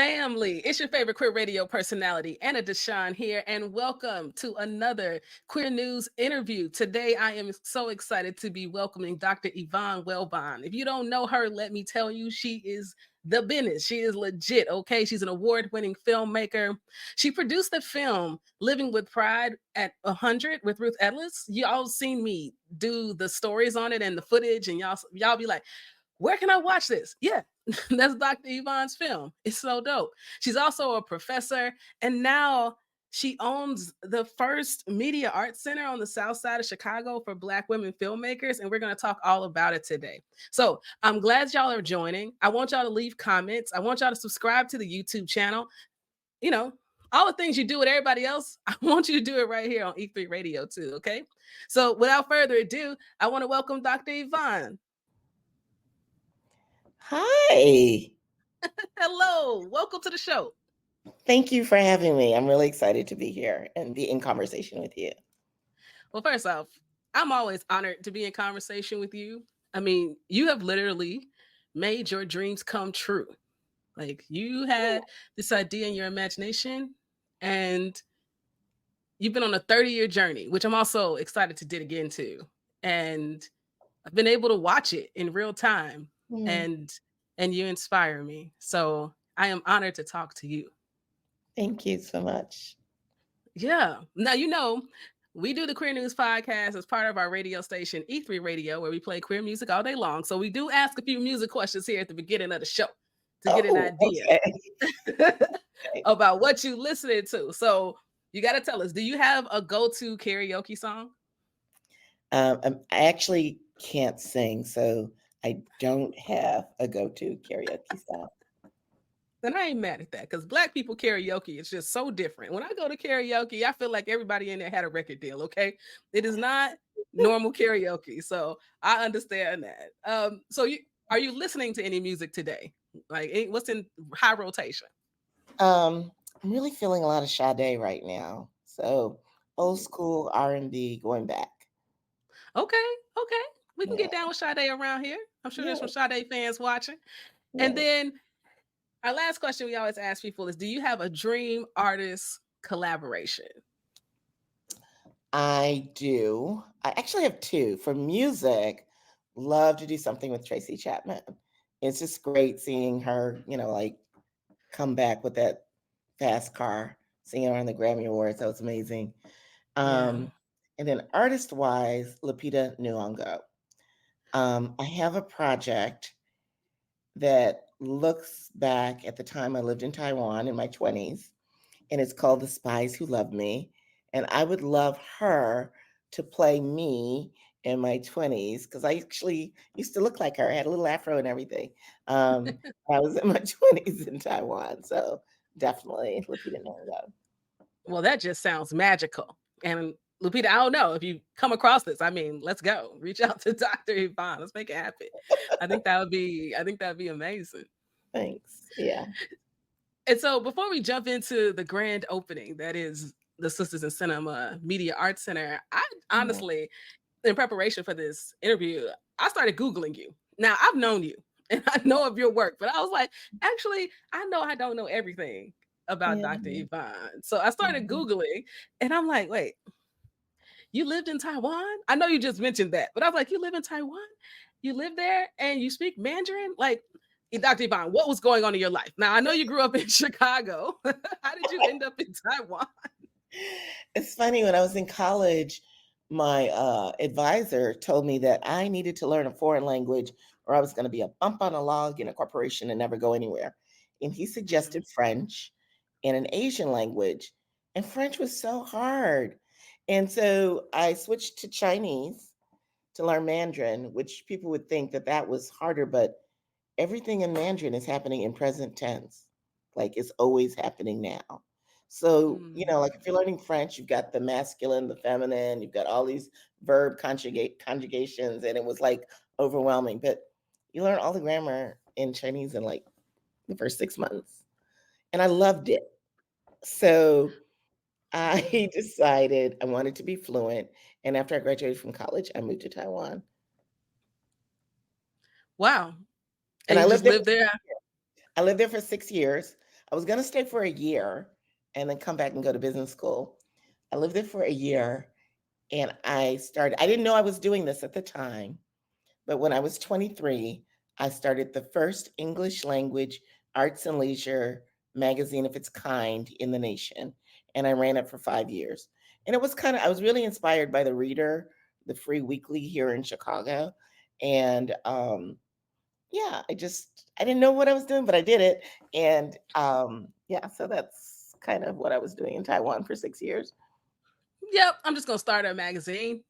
family. It's your favorite queer radio personality, Anna DeShawn here, and welcome to another Queer News interview. Today, I am so excited to be welcoming Dr. Yvonne Welbon. If you don't know her, let me tell you, she is the business. She is legit, okay? She's an award-winning filmmaker. She produced the film Living with Pride at 100 with Ruth Ellis. Y'all seen me do the stories on it and the footage, and y'all be like, where can I watch this? Yeah, that's Dr. Yvonne's film. It's so dope. She's also a professor, and now she owns the first media arts center on the south side of Chicago for Black women filmmakers, and we're going to talk all about it today. So I'm glad y'all are joining. I want y'all to leave comments. I want y'all to subscribe to the YouTube channel. You know, all the things you do with everybody else, I want you to do it right here on E3 Radio too, okay? So without further ado, I want to welcome Dr. Yvonne. Hi. Hello, welcome to the show. Thank you for having me. I'm really excited to be here and be in conversation with you. Well, first off, I'm always honored to be in conversation with you. I mean, you have literally made your dreams come true. Like, you had this idea in your imagination, and you've been on a 30-year journey, which I'm also excited to dig into. And I've been able to watch it in real time, Mm, and you inspire me. So I am honored to talk to you. Thank you so much. Yeah. Now, we do the Queer News podcast as part of our radio station, E3 Radio, where we play queer music all day long. So we do ask a few music questions here at the beginning of the show to get an Oh, idea okay. about what you listening to. So you got to tell us, do you have a go-to karaoke song? I actually can't sing, so I don't have a go-to karaoke song. Then I ain't mad at that, because Black people karaoke is just so different. When I go to karaoke, I feel like everybody in there had a record deal. Okay, it is not normal karaoke, so I understand that. So are you listening to any music today? Like, what's in high rotation? I'm really feeling a lot of Sade right now. So old school R&B going back. Okay, okay, we can Yeah, get down with Sade around here. I'm sure there's some yeah, Sade fans watching. And yeah. then our last question we always ask people is, do you have a dream artist collaboration? I do. I actually have two. For music, love to do something with Tracy Chapman. It's just great seeing her, like come back with that fast car, singing around the Grammy Awards. That was amazing. Yeah. Um, and then artist wise, Lupita Nyong'o. I have a project that looks back at the time I lived in Taiwan in my 20s, and it's called The Spies Who Love Me. And I would love her to play me in my 20s because I actually used to look like her. I had a little afro and everything. I was in my 20s in Taiwan. So definitely Lupita Nyong'o. Well, that just sounds magical. And Lupita, I don't know if you come across this. I mean, let's go. Reach out to Dr. Yvonne. Let's make it happen. I think that'd be amazing. Thanks. Yeah. And so before we jump into the grand opening, that is the Sisters in Cinema Media Arts Center, I Yeah. honestly, in preparation for this interview, I started Googling you. Now I've known you and I know of your work, but I was like, actually, I know I don't know everything about Yeah. Dr. Yvonne. So I started Mhm. Googling and I'm like, wait, you lived in Taiwan? I know you just mentioned that, but I was like, you live in Taiwan? You live there and you speak Mandarin? Like, Dr. Yvonne, what was going on in your life? Now, I know you grew up in Chicago. How did you end up in Taiwan? It's funny, when I was in college, my advisor told me that I needed to learn a foreign language or I was going to be a bump on a log in a corporation and never go anywhere. And he Mhm. suggested French and an Asian language. And French was so hard. And so I switched to Chinese to learn Mandarin, which people would think that that was harder, but everything in Mandarin is happening in present tense. Like it's always happening now. So, Mm. like if you're learning French, you've got the masculine, the feminine, you've got all these verb conjugations, and it was like overwhelming. But you learn all the grammar in Chinese in like the first 6 months. And I loved it. So I decided I wanted to be fluent. And after I graduated from college, I moved to Taiwan. Wow. And And I you just lived there lived there? I lived there for 6 years. I was going to stay for a year and then come back and go to business school. I lived there for a year and I didn't know I was doing this at the time, but when I was 23, I started the first English language arts and leisure magazine of its kind in the nation. And I ran it for 5 years. And I was really inspired by the Reader, the free weekly here in Chicago. And yeah, I didn't know what I was doing, but I did it. And yeah, so that's kind of what I was doing in Taiwan for 6 years. Yep, I'm just gonna start a magazine,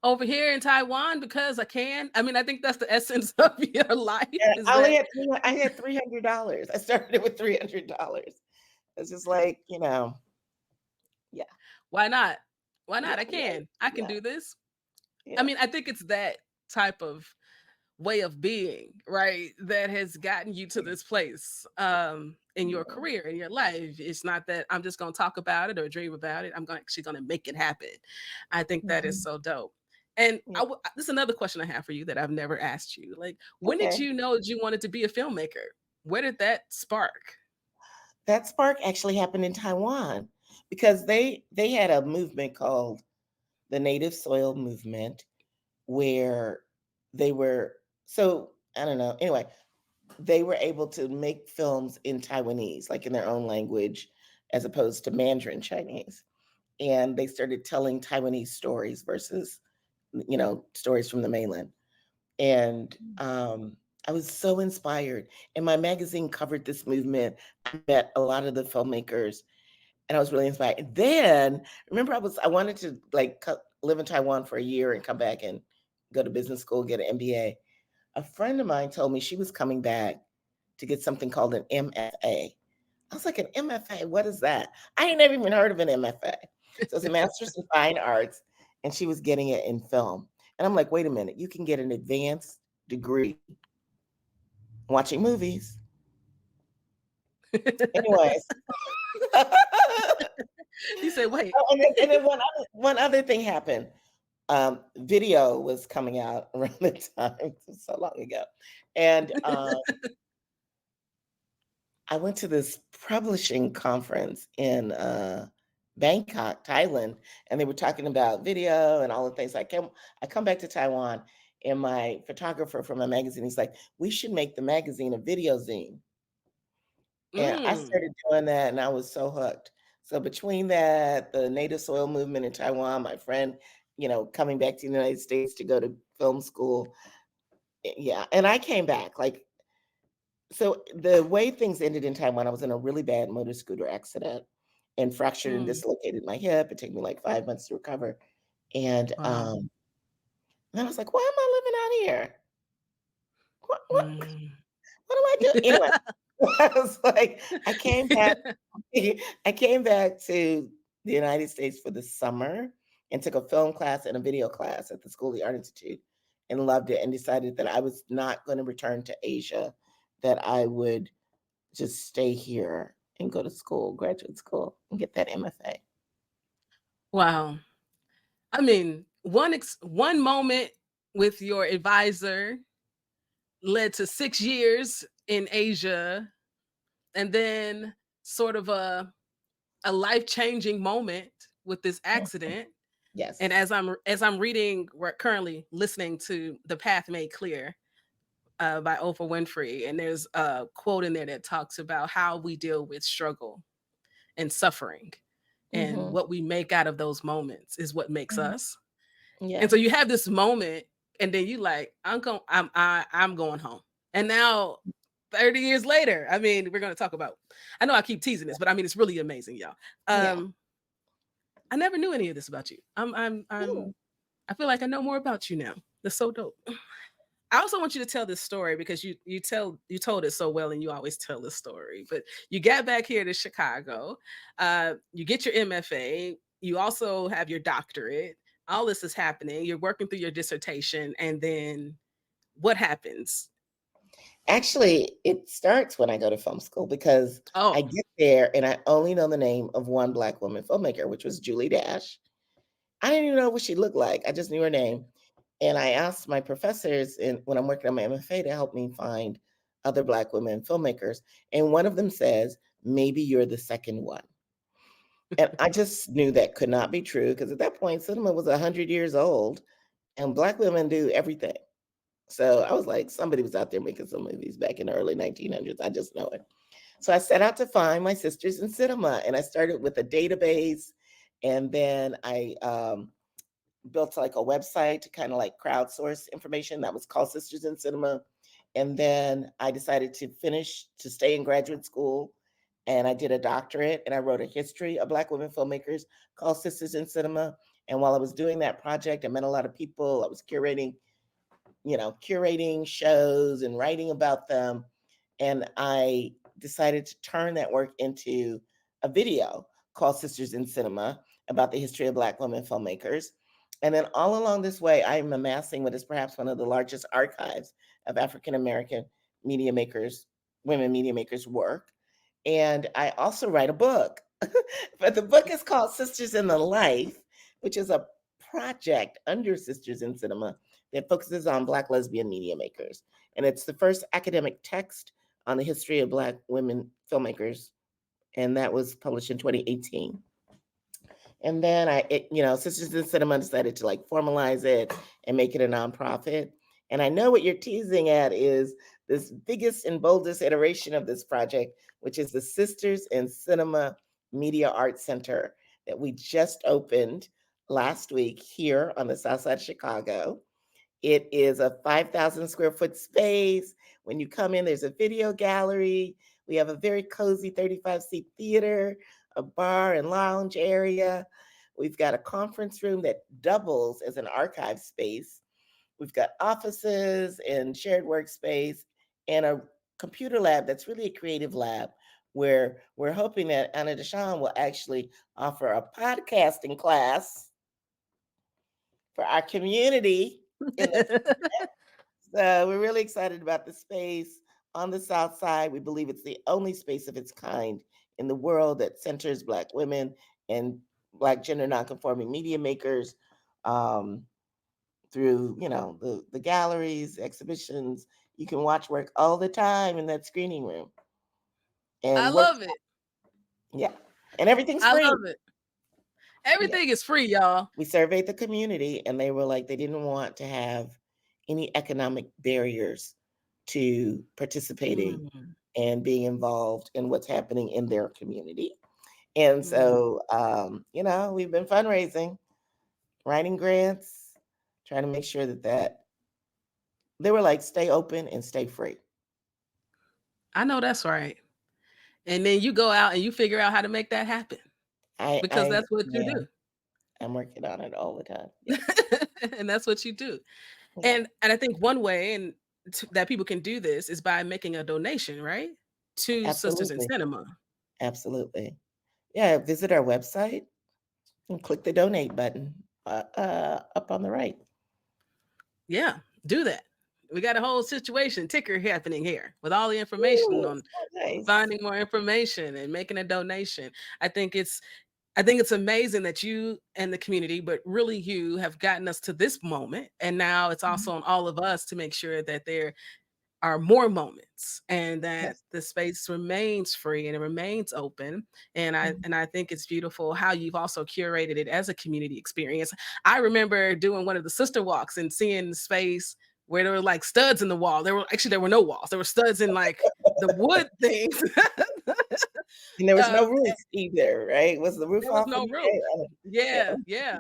over here in Taiwan because I can. I mean, I think that's the essence of your life And is that I had $300. I started it with $300. It's just like, yeah, why not? Why not? yeah, I yeah, can. I can yeah, do this. I yeah. mean, I think it's that type of way of being, right? That has gotten you to this place in your Yeah. career, in your life. It's not that I'm just gonna talk about it or dream about it. Actually gonna make it happen. I think that is Mhm. so dope. And Yeah. this is another question I have for you that I've never asked you. Like, when did Okay. you know that you wanted to be a filmmaker? Where did that spark? That spark actually happened in Taiwan because they had a movement called the Native Soil Movement where they were so I don't know. Anyway, they were able to make films in Taiwanese, like in their own language, as opposed to Mandarin Chinese. And they started telling Taiwanese stories versus, stories from the mainland. And I was so inspired. And my magazine covered this movement. I met a lot of the filmmakers, and I was really inspired. And then remember, I wanted to like live in Taiwan for a year and come back and go to business school, get an MBA. A friend of mine told me she was coming back to get something called an MFA. I was like, an MFA, what is that? I ain't never even heard of an MFA. So it's a master's in fine arts, and she was getting it in film. And I'm like, wait a minute, you can get an advanced degree watching movies. Anyways. You say, wait. Oh, and then one other thing happened. Video was coming out around the time, so long ago. And I went to this publishing conference in Bangkok, Thailand, and they were talking about video and all the things. I come back to Taiwan, and my photographer from my magazine, he's like, "We should make the magazine a video zine." And I Mm. started doing that, and I was so hooked. So between that, the Native Soil movement in Taiwan, my friend, coming back to the United States to go to film school, yeah, and I came back like so the way things ended in Taiwan, I was in a really bad motor scooter accident and fractured and Mm. dislocated my hip. It took me like 5 months to recover. And Wow. then I was like, why am I living out here? What Mm. what do I do? Anyway, I was like, I came back to the United States for the summer and took a film class and a video class at the School of the Art Institute and loved it and decided that I was not going to return to Asia, that I would just stay here and go to school, graduate school, and get that MFA. Wow. I mean, one moment with your advisor led to 6 years in Asia, and then sort of a life-changing moment with this Mhm. accident. And Yes. as I'm reading, we're currently listening to The Path Made Clear by Oprah Winfrey, and there's a quote in there that talks about how we deal with struggle and suffering, and Mhm. what we make out of those moments is what makes Mhm. us. And Yeah. so you have this moment, and then you like, I'm going home. And now 30 years later, I mean, we're gonna talk about, I know I keep teasing this, but I mean it's really amazing, y'all. Yeah. I never knew any of this about you. Mm. I feel like I know more about you now. That's so dope. I also want you to tell this story because you told it so well, and you always tell this story. But you got back here to Chicago, you get your MFA, you also have your doctorate. All this is happening. You're working through your dissertation, and then what happens? Actually, it starts when I go to film school because I Oh, get there and I only know the name of one Black woman filmmaker, which was Julie Dash. I didn't even know what she looked like. I just knew her name. And I asked my professors when I'm working on my MFA to help me find other Black women filmmakers. And one of them says, maybe you're the second one. And I just knew that could not be true because at that point, cinema was 100 years old and Black women do everything. So I was like, somebody was out there making some movies back in the early 1900s. I just know it. So I set out to find my sisters in cinema, and I started with a database, and then I built like a website to kind of like crowdsource information that was called Sisters in Cinema. And then I decided to stay in graduate school, and I did a doctorate, and I wrote a history of Black women filmmakers called Sisters in Cinema. And while I was doing that project, I met a lot of people. I was curating shows and writing about them. And I decided to turn that work into a video called Sisters in Cinema about the history of Black women filmmakers. And then all along this way, I'm amassing what is perhaps one of the largest archives of African American media makers, women media makers work. And I also write a book. But the book is called Sisters in the Life, which is a project under Sisters in Cinema that focuses on Black lesbian media makers. And it's the first academic text on the history of Black women filmmakers. And that was published in 2018. And then Sisters in Cinema decided to like formalize it and make it a nonprofit. And I know what you're teasing at is this biggest and boldest iteration of this project, which is the Sisters in Cinema Media Arts Center that we just opened last week here on the south side of Chicago. It is a 5,000 square foot space. When you come in, there's a video gallery. We have a very cozy 35-seat theater, a bar and lounge area. We've got a conference room that doubles as an archive space. We've got offices and shared workspace and a computer lab that's really a creative lab where we're hoping that Anna DeShawn will actually offer a podcasting class for our community in the So we're really excited about the space on the South Side. We believe it's the only space of its kind in the world that centers Black women and Black gender nonconforming media makers through, the galleries, exhibitions. You can watch work all the time in that screening room. I And work, love it. yeah, and everything's I free. love it. Yeah. Everything is free, y'all. We surveyed the community and they were like, they didn't want to have any economic barriers to participating Mm, and being involved in what's happening in their community. And mm. so, we've been fundraising, writing grants, trying to make sure that they were like, stay open and stay free. I know that's right. And then you go out and you figure out how to make that happen because I that's what you yeah, do. I'm working on it all the time. Yeah, And that's what you do. yeah, And I think one way that people can do this is by making a donation, right? To Sisters in absolutely, Cinema. absolutely. Yeah, visit our website and click the donate button up on the right. Yeah, do that. We got a whole situation ticker happening here with all the information Ooh, on so nice. finding more information and making a donation. I think it's I think it's amazing that you and the community, but really you have gotten us to this moment. And now it's Mhm. also on all of us to make sure that there are more moments and that Yes. the space remains free and it remains open. And I Mhm. and I think it's beautiful how you've also curated it as a community experience. I remember doing one of the sister walks and seeing the space where there were like studs in the wall. There were no walls. There were studs in like the wood things. And there was no um, roof either, right? Was the roof there was off no in roof. there? Yeah, Yeah, yeah.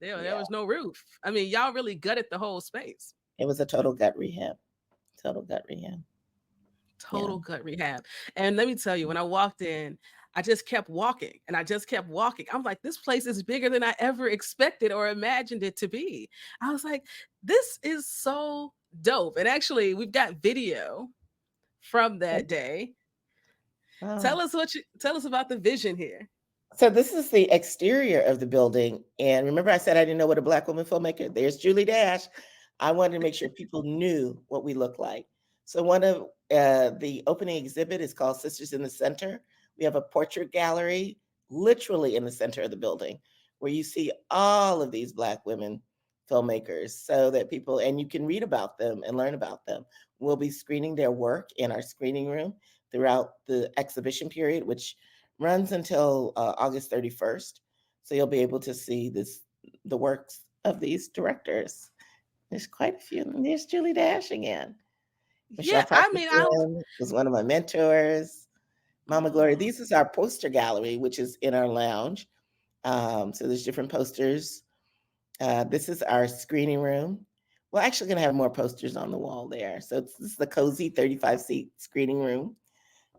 There yeah. was no roof. I mean, y'all really gutted the whole space. It was a total gut rehab. Total gut rehab. Yeah. Total gut rehab. And let me tell you, when I walked in, I just kept walking and I just kept walking. I'm like, this place is bigger than I ever expected or imagined it to be. I was like, this is so dope. And actually, we've got video from that day. Wow. Tell us about the vision here. So this is the exterior of the building. And remember I said I didn't know what a Black woman filmmaker. There's Julie Dash. I wanted to make sure people knew what we look like. So one of the opening exhibit is called Sisters in the Center. We have a portrait gallery literally in the center of the building where you see all of these Black women filmmakers so that people, and you can read about them and learn about them. We'll be screening their work in our screening room. throughout the exhibition period, which runs until August 31st. So you'll be able to see the works of these directors. There's quite a few. There's Julie Dash again. Michelle Yeah, I mean, I was Parkinson was one of my mentors. Mama Gloria. oh, This is our poster gallery, which is in our lounge. So there's different posters. This is our screening room. We're actually going to have more posters on the wall there. So this is the cozy 35-seat screening room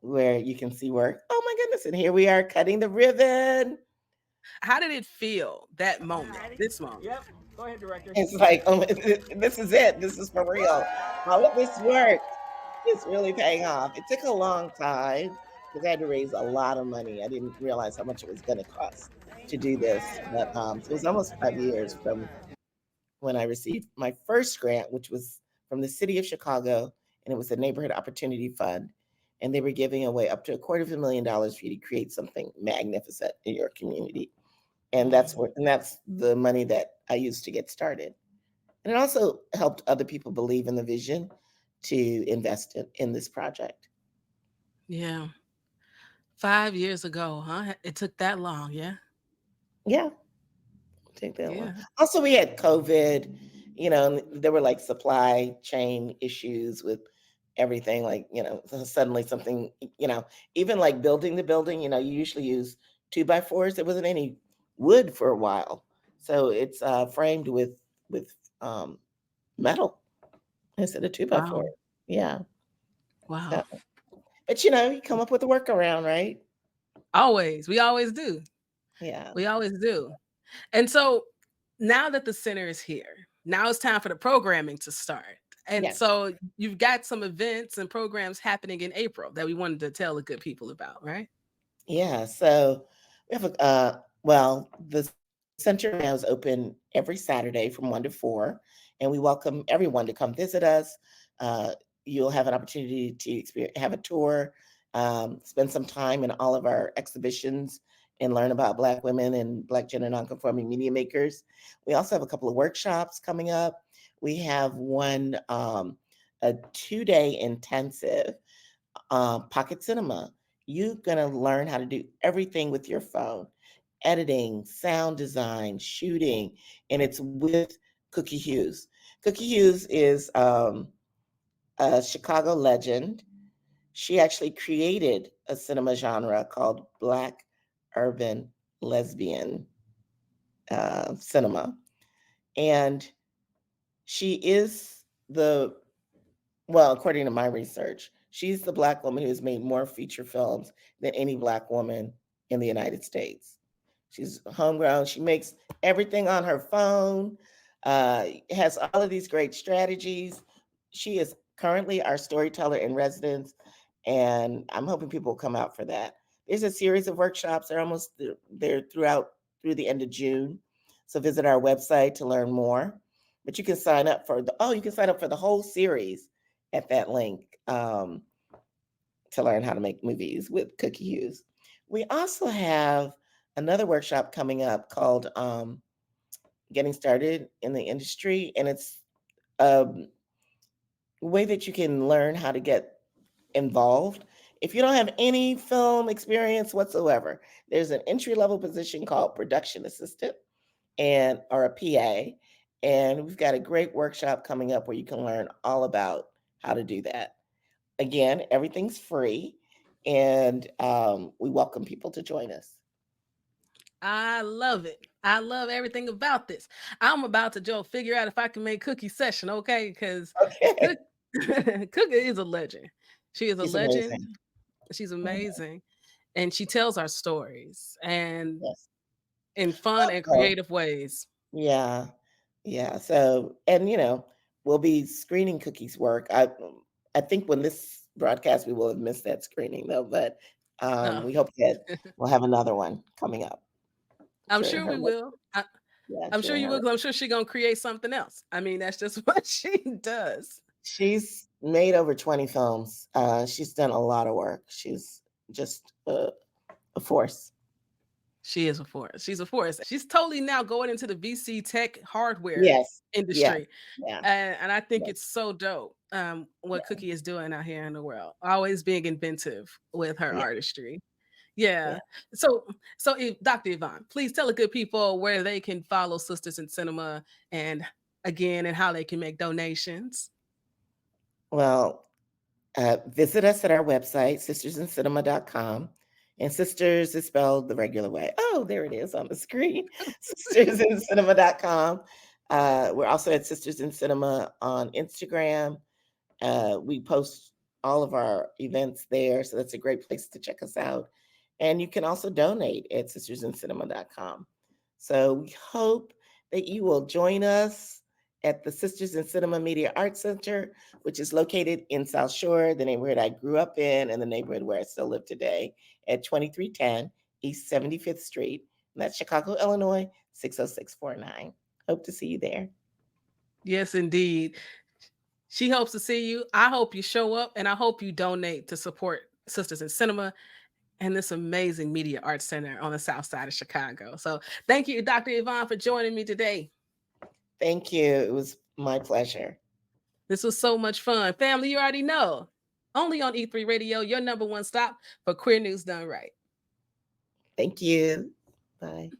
where you can see work. Oh my goodness. And here we are cutting the ribbon. how did it feel that moment, this moment? Yep. Go ahead, director. It's like, oh, this is it. This is for real. All of this work is really paying off. It took a long time because I had to raise a lot of money. I didn't realize how much it was going to cost to do this. But so it was almost 5 years from when I received my first grant, which was from the city of Chicago, and it was the Neighborhood Opportunity Fund. And they were giving away up to $250,000 for you to create something magnificent in your community. And that's the money that I used to get started. And it also helped other people believe in the vision to invest in this project. Yeah. 5 years ago, huh? It took that long, yeah? Yeah, take that one. Yeah. Also, we had COVID, and there were like supply chain issues with everything. Like, suddenly something, even like building the building, you usually use 2x4s. There wasn't any wood for a while. So it's framed with um, metal instead of 2x4. Wow. Yeah. Wow. So, but you come up with a workaround, right? Always. We always do. Yeah. We always do. And so now that the center is here, now it's time for the programming to start. And Yeah. so you've got some events and programs happening in April that we wanted to tell the good people about, right? Yeah. So we have the center now is open every Saturday from 1 to 4, and we welcome everyone to come visit us. Uh, you'll have an opportunity to have a tour, spend some time in all of our exhibitions, and learn about Black women and Black gender nonconforming media makers. We also have a couple of workshops coming up. We have one, a 2-day intensive Pocket Cinema. You're going to learn how to do everything with your phone: editing, sound design, shooting, and it's with Cookie Hughes. Cookie Hughes is a Chicago legend. She actually created a cinema genre called Black urban lesbian cinema. And she is according to my research, she's the Black woman who has made more feature films than any Black woman in the United States. She's homegrown. She makes everything on her phone, has all of these great strategies. She is currently our storyteller in residence, and I'm hoping people will come out for that. There's a series of workshops. They're almost there through the end of June. So visit our website to learn more. But you can sign up for the whole series at that link to learn how to make movies with Cookie Hughes. We also have another workshop coming up called Getting Started in the Industry, and it's a way that you can learn how to get involved. If you don't have any film experience whatsoever, there's an entry level position called production assistant and or a PA, and we've got a great workshop coming up where you can learn all about how to do that. Again, everything's free, and we welcome people to join us. I love it. I love everything about this. I'm about to figure out if I can make Cookie session, okay? Because Okay. Cook Cookie is a legend. She is a She's legend. amazing. She's Mhm. amazing. And she tells our stories and Yes. in fun and Also, creative ways. yeah, yeah. So, and we'll be screening Cookie's work. I think when this broadcast, we will have missed that screening though, but Uh, we hope that we'll have another one coming up, I'm sharing sure her we work. will. Yeah, I'm sure sharing you her will, work. 'cause I'm sure she's gonna create something else. I mean, that's just what she does. She's made over 20 films. She's done a lot of work. She's just a force. She is a force. She's a force. She's totally now going into the VC tech hardware Yes. Yeah. industry. Yeah. And I think Yeah. it's so dope what Yeah. Cookie is doing out here in the world. Always being inventive with her Yeah. artistry. Yeah. Yeah. So if, Dr. Yvonne, please tell the good people where they can follow Sisters in Cinema and again and how they can make donations. Well, visit us at our website, sistersincinema.com. And sisters is spelled the regular way. Oh, there it is on the screen. Sistersincinema.com. We're also at Sisters in Cinema on Instagram. We post all of our events there, so that's a great place to check us out. And you can also donate at sistersincinema.com. So we hope that you will join us at the Sisters in Cinema Media Arts Center, which is located in South Shore, the neighborhood I grew up in and the neighborhood where I still live today, at 2310 East 75th Street. And that's Chicago, Illinois, 60649. Hope to see you there. Yes, indeed. She hopes to see you. I hope you show up and I hope you donate to support Sisters in Cinema and this amazing media arts center on the south side of Chicago. So thank you, Dr. Yvonne, for joining me today. Thank you. It was my pleasure. This was so much fun. Family, you already know. Only on E3 Radio, your number one stop for queer news done right. Thank you. Bye.